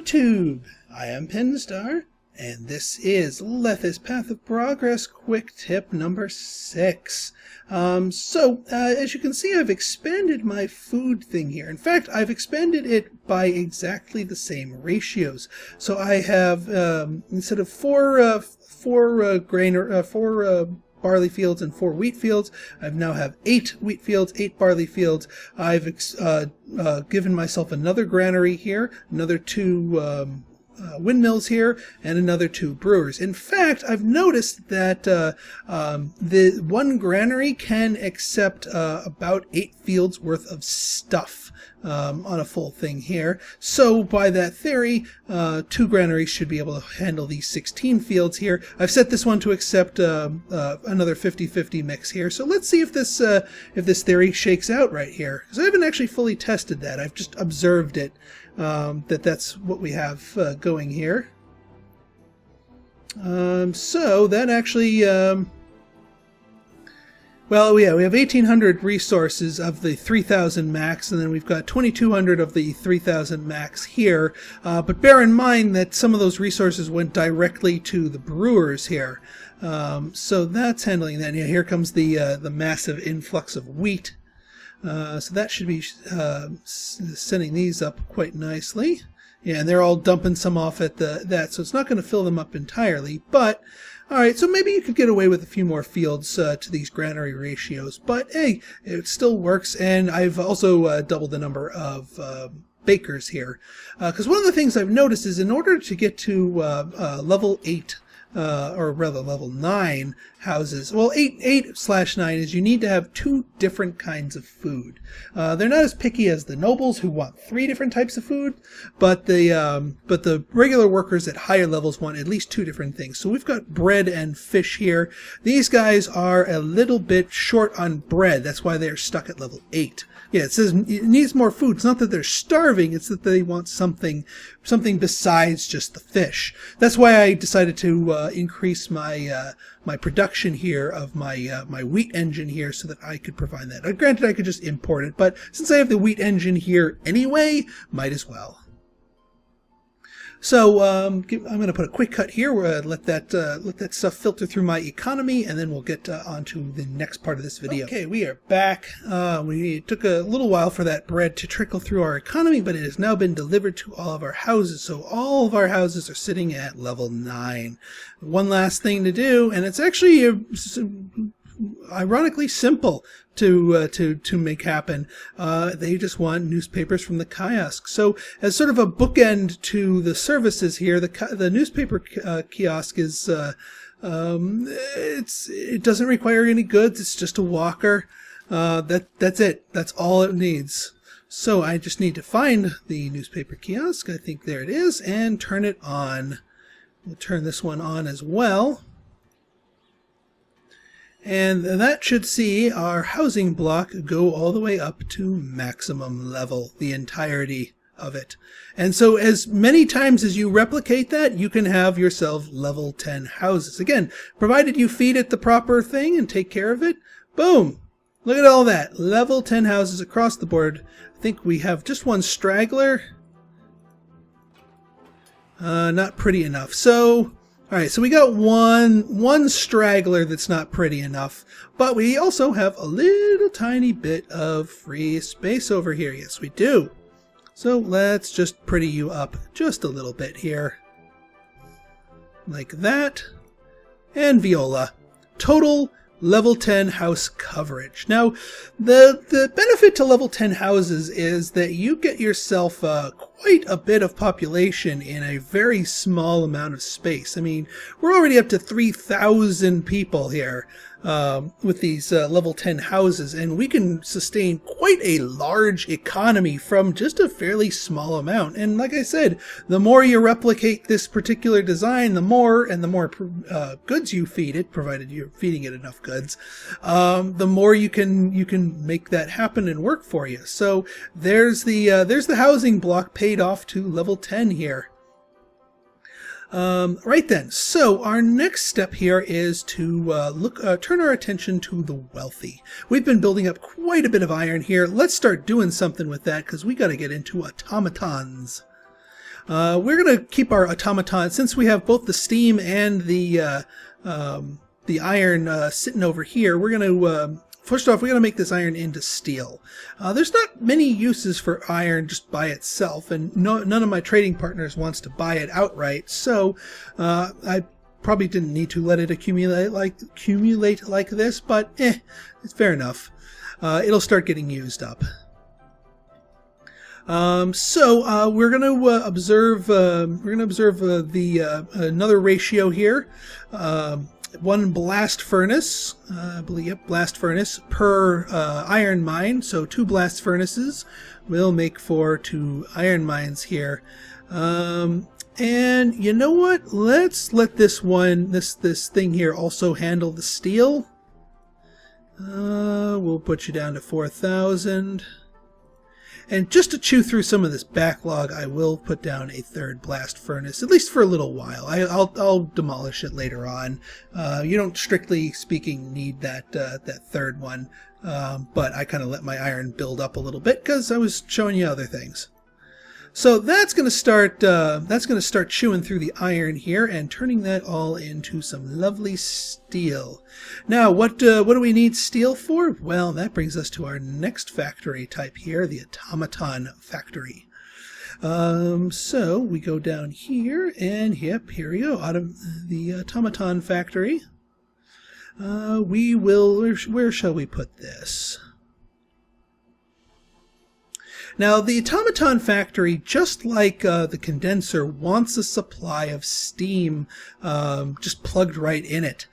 YouTube! I am Pinstar, and this is Lethis Path of Progress quick tip number 6. As you can see, I've expanded my food thing here. In fact, I've expanded it by exactly the same ratios. So I have, instead of four barley fields and 4 wheat fields, I now have 8 wheat fields, 8 barley fields. I've given myself another granary here, another 2 windmills here, and another 2 brewers. In fact, I've noticed that the one granary can accept about 8 fields worth of stuff on a full thing here. So by that theory, 2 granaries should be able to handle these 16 fields here. I've set this one to accept another 50-50 mix here. So let's see if this theory shakes out right here, because I haven't actually fully tested that. I've just observed it, that's what we have going here. So that actually, well, yeah, we have 1,800 resources of the 3,000 max, and then we've got 2,200 of the 3,000 max here. But bear in mind that some of those resources went directly to the brewers here. So that's handling that. Yeah, here comes the massive influx of wheat. So that should be sending these up quite nicely. Yeah, and they're all dumping some off at that, so it's not going to fill them up entirely, but alright, so maybe you could get away with a few more fields to these granary ratios, but hey, it still works. And I've also doubled the number of bakers here, because one of the things I've noticed is in order to get to level 8, or rather level 9 houses, well, 8/9 is you need to have 2 different kinds of food. They're not as picky as the nobles, who want 3 different types of food, but the regular workers at higher levels want at least 2 different things. So we've got bread and fish here. These guys are a little bit short on bread. That's why they're stuck at level 8. Yeah, it says it needs more food. It's not that they're starving, it's that they want something besides just the fish. That's why I decided to increase my my production here of my my wheat engine here, so that I could provide that. Granted, I could just import it, but since I have the wheat engine here anyway, might as well. So I'm going to put a quick cut here. Let that stuff filter through my economy, and then we'll get on to the next part of this video. Okay, we are back. It took a little while for that bread to trickle through our economy, but it has now been delivered to all of our houses. So all of our houses are sitting at level 9. One last thing to do, and it's actually ironically simple to make happen. They just want newspapers from the kiosk. So as sort of a bookend to the services here, the newspaper kiosk is it doesn't require any goods. It's just a walker. That's it. That's all it needs. So I just need to find the newspaper kiosk. I think there it is, and turn it on. We'll turn this one on as well. And that should see our housing block go all the way up to maximum level, the entirety of it. And so as many times as you replicate that, you can have yourself level 10 houses. Again, provided you feed it the proper thing and take care of it, boom! Look at all that. Level 10 houses across the board. I think we have just one straggler. Not pretty enough. So alright, so we got one straggler that's not pretty enough, but we also have a little tiny bit of free space over here. Yes, we do. So let's just pretty you up just a little bit here. Like that. And Viola. Total level 10 house coverage. Now, the benefit to level 10 houses is that you get yourself quite a bit of population in a very small amount of space. I mean, we're already up to 3,000 people here with these level 10 houses, and we can sustain quite a large economy from just a fairly small amount. And like I said, the more you replicate this particular design, the more goods you feed it, provided you're feeding it enough goods, the more you can make that happen and work for you. So there's the housing block paid off to level 10 here. Right then, so our next step here is to turn our attention to the wealthy. We've been building up quite a bit of iron here. Let's start doing something with that, because we got to get into automatons. We're going to keep our automaton, since we have both the steam and the iron sitting over here. We're going to first off, we're going to make this iron into steel. There's not many uses for iron just by itself, and none of my trading partners wants to buy it outright, so I probably didn't need to let it accumulate like this, but it's fair enough. It'll start getting used up. So we're going to observe another ratio here. One blast furnace, I believe, yep, blast furnace per iron mine. So 2 blast furnaces will make for 2 iron mines here. And you know what? Let's let this thing here also handle the steel. We'll put you down to 4,000. And just to chew through some of this backlog, I will put down a 3rd blast furnace, at least for a little while. I'll demolish it later on. You don't, strictly speaking, need that 3rd one, but I kind of let my iron build up a little bit because I was showing you other things. So that's going to start chewing through the iron here and turning that all into some lovely steel. Now, what do we need steel for? Well, that brings us to our next factory type here, the automaton factory. So we go down here, and yep, here we go, the automaton factory. We will. Where shall we put this? Now, the automaton factory, just like the condenser, wants a supply of steam just plugged right in it.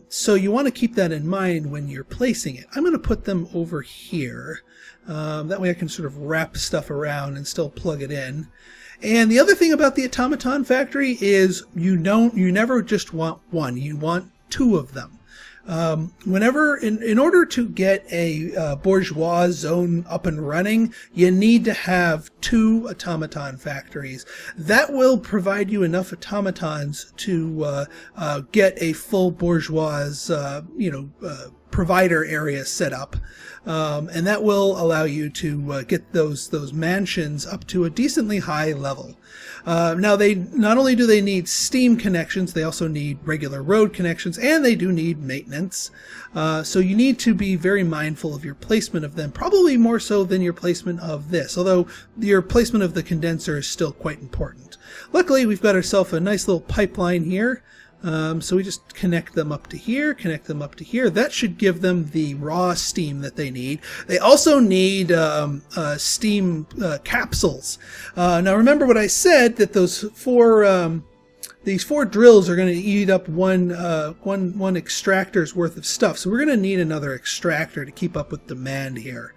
So you want to keep that in mind when you're placing it. I'm going to put them over here. That way I can sort of wrap stuff around and still plug it in. And the other thing about the automaton factory is you never just want one. You want 2 of them. Whenever, in order to get a bourgeois zone up and running, you need to have 2 automaton factories. That will provide you enough automatons to get a full bourgeois, provider area set up, and that will allow you to get those mansions up to a decently high level. Now, they not only do they need steam connections, they also need regular road connections, and they do need maintenance. So you need to be very mindful of your placement of them, probably more so than your placement of this, although your placement of the condenser is still quite important. Luckily, we've got ourselves a nice little pipeline here. So we just connect them up to here, connect them up to here. That should give them the raw steam that they need. They also need steam capsules. Now remember what I said, that those these 4 drills are going to eat up one extractor's worth of stuff. So we're going to need another extractor to keep up with demand here.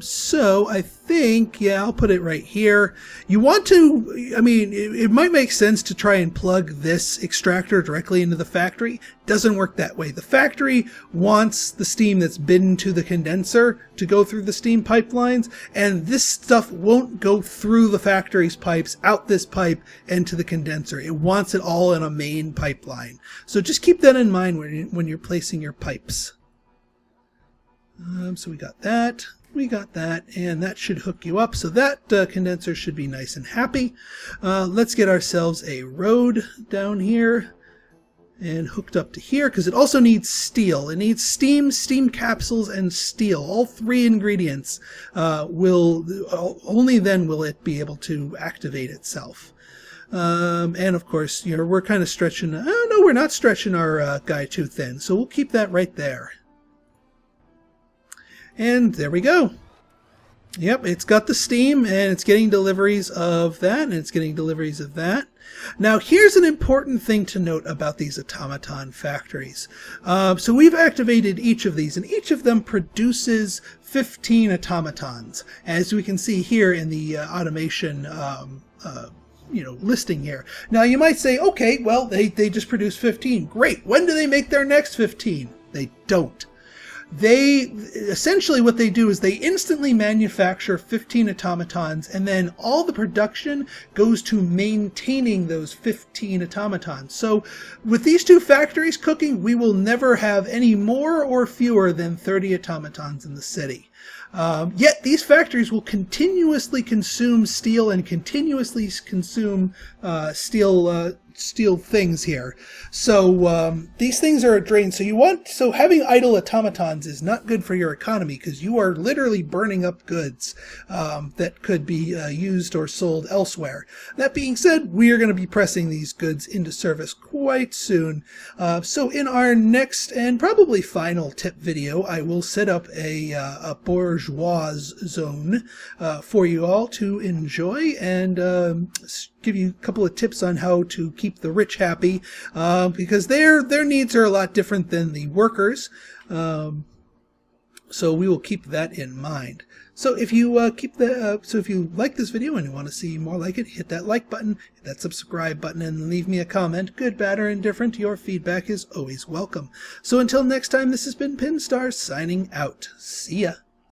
So I think, yeah, I'll put it right here. You want to, I mean, it might make sense to try and plug this extractor directly into the factory. Doesn't work that way. The factory wants the steam that's been to the condenser to go through the steam pipelines, and this stuff won't go through the factory's pipes, out this pipe, and to the condenser. It wants it all in a main pipeline. So just keep that in mind when you're placing your pipes. So we got that, and that should hook you up. So that condenser should be nice and happy. Let's get ourselves a road down here and hooked up to here, because it also needs steel. It needs steam capsules, and steel. All 3 ingredients only then will it be able to activate itself. And of course, we're kind of stretching. Oh no, we're not stretching our guy too thin. So we'll keep that right there. And there we go. Yep, it's got the steam, and it's getting deliveries of that, and it's getting deliveries of that. Now, here's an important thing to note about these automaton factories. So we've activated each of these, and each of them produces 15 automatons, as we can see here in the automation listing here. Now, you might say, okay, well, they just produce 15. Great. When do they make their next 15? They don't. They essentially, what they do is they instantly manufacture 15 automatons, and then all the production goes to maintaining those 15 automatons. So with these 2 factories cooking, we will never have any more or fewer than 30 automatons in the city. Yet these factories will continuously consume steel and continuously consume steel things here. So these things are a drain. So having idle automatons is not good for your economy, because you are literally burning up goods that could be used or sold elsewhere. That being said, we are going to be pressing these goods into service quite soon. So in our next and probably final tip video, I will set up a bourgeois zone for you all to enjoy, and give you a couple of tips on how to keep the rich happy, because their needs are a lot different than the workers. So we will keep that in mind. So if you if you like this video and you want to see more like it, hit that like button, hit that subscribe button, and leave me a comment. Good, bad, or indifferent, your feedback is always welcome. So until next time, this has been Pinstar signing out. See ya.